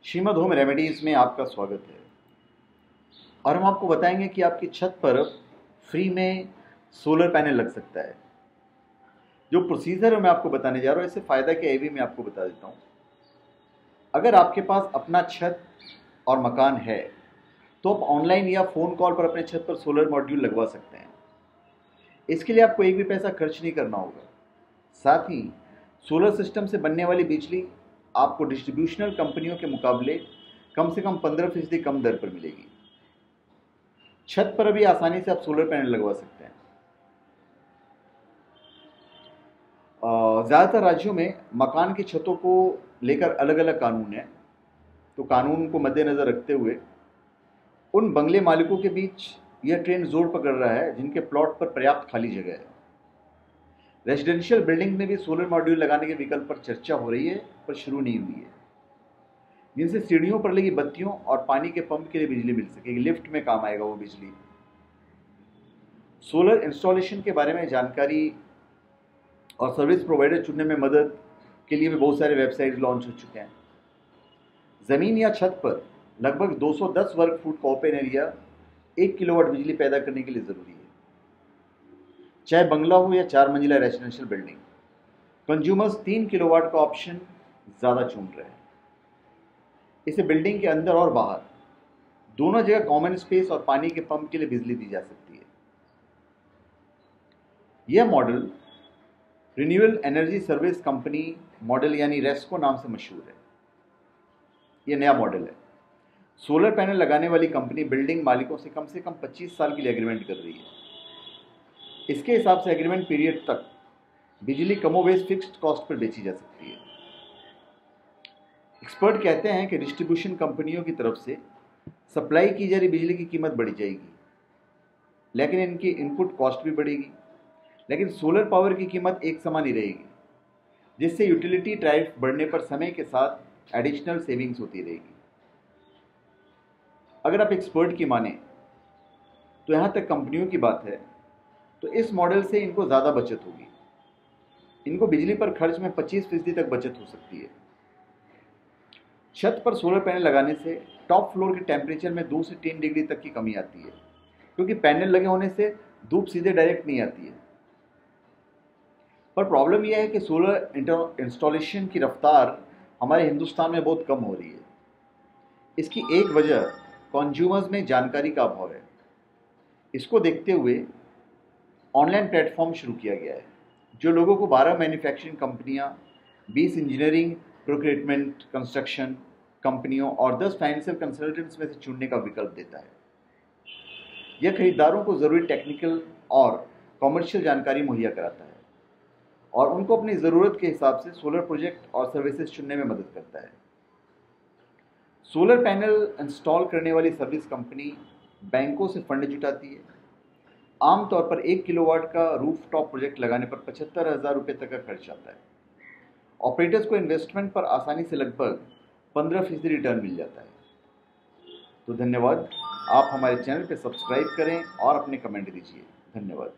Shrimad home remedies में आपका स्वागत है। और हम आपको बताएंगे कि आपकी छत पर फ्री में सोलर पैनल लग सकता है। जो प्रोसीजर है मैं आपको बताने जा रहा हूँ, इससे फ़ायदा क्या है भी मैं आपको बता देता हूँ। अगर आपके पास अपना छत और मकान है तो आप ऑनलाइन या फ़ोन कॉल पर अपने छत पर सोलर मॉड्यूल लगवा सकते हैं। इसके लिए आपको एक भी पैसा खर्च नहीं करना होगा। साथ ही सोलर सिस्टम से बनने वाली बिजली आपको डिस्ट्रीब्यूशनल कंपनियों के मुकाबले कम से कम 15% कम दर पर मिलेगी। छत पर भी आसानी से आप सोलर पैनल लगवा सकते हैं। ज़्यादातर राज्यों में मकान की छतों को लेकर अलग अलग कानून हैं, तो कानून को मद्देनज़र रखते हुए उन बंगले मालिकों के बीच यह ट्रेंड जोर पकड़ रहा है जिनके प्लॉट पर पर्याप्त खाली जगह है। रेजिडेंशियल बिल्डिंग में भी सोलर मॉड्यूल लगाने के विकल्प पर चर्चा हो रही है, पर शुरू नहीं हुई है, जिनसे सीढ़ियों पर लगी बत्तियों और पानी के पंप के लिए बिजली मिल सकेगी। लिफ्ट में काम आएगा वो बिजली। सोलर इंस्टॉलेशन के बारे में जानकारी और सर्विस प्रोवाइडर चुनने में मदद के लिए भी बहुत सारे वेबसाइट लॉन्च हो चुके हैं। ज़मीन या छत पर लगभग 210 वर्ग फुट का ओपन एरिया 1 किलोवाट बिजली पैदा करने के लिए ज़रूरी है, चाहे बंगला हो या 4 मंजिला रेजिडेंशियल बिल्डिंग। कंज्यूमर्स 3 किलोवाट का ऑप्शन ज़्यादा चुन रहे हैं। इसे बिल्डिंग के अंदर और बाहर दोनों जगह कॉमन स्पेस और पानी के पंप के लिए बिजली दी जा सकती है। यह model renewable energy service company model यानी रेस्को नाम से मशहूर है। यह नया मॉडल है। सोलर पैनल लगाने वाली कंपनी बिल्डिंग मालिकों से कम 25 साल के लिए एग्रीमेंट कर रही है। इसके हिसाब से एग्रीमेंट पीरियड तक बिजली कमोबेश फिक्स्ड कॉस्ट पर बेची जा सकती है। एक्सपर्ट कहते हैं कि डिस्ट्रीब्यूशन कंपनियों की तरफ से सप्लाई की जा रही बिजली की कीमत बढ़ जाएगी, लेकिन इनकी इनपुट कॉस्ट भी बढ़ेगी। लेकिन सोलर पावर की कीमत एक समान ही रहेगी, जिससे यूटिलिटी टैरिफ बढ़ने पर समय के साथ एडिशनल सेविंग्स होती रहेगी। अगर आप एक्सपर्ट की माने तो यहाँ तक कंपनियों की बात है तो इस मॉडल से इनको ज़्यादा बचत होगी। इनको बिजली पर खर्च में 25% तक बचत हो सकती है। छत पर सोलर पैनल लगाने से टॉप फ्लोर के टेम्परेचर में 2 से 3 डिग्री तक की कमी आती है, क्योंकि पैनल लगे होने से धूप सीधे डायरेक्ट नहीं आती है। पर प्रॉब्लम यह है कि सोलर इंस्टॉलेशन की रफ्तार हमारे हिंदुस्तान में बहुत कम हो रही है। इसकी एक वजह कंज्यूमर्स में जानकारी का अभाव है। इसको देखते हुए ऑनलाइन प्लेटफॉर्म शुरू किया गया है, जो लोगों को 12 मैन्युफैक्चरिंग कंपनियां, 20 इंजीनियरिंग, प्रोक्यूरमेंट, कंस्ट्रक्शन कंपनियों और 10 फाइनेंशियल कंसल्टेंट्स में से चुनने का विकल्प देता है। यह खरीदारों को ज़रूरी टेक्निकल और कॉमर्शियल जानकारी मुहैया कराता है और उनको अपनी ज़रूरत के हिसाब से सोलर प्रोजेक्ट और सर्विसेज चुनने में मदद करता है। सोलर पैनल इंस्टॉल करने वाली सर्विस कंपनी बैंकों से फंड जुटाती है। आमतौर पर 1 किलोवाट का रूफटॉप प्रोजेक्ट लगाने पर 75,000 रुपये तक का खर्च आता है। ऑपरेटर्स को इन्वेस्टमेंट पर आसानी से लगभग 15% रिटर्न मिल जाता है। तो धन्यवाद। आप हमारे चैनल पर सब्सक्राइब करें और अपने कमेंट दीजिए। धन्यवाद।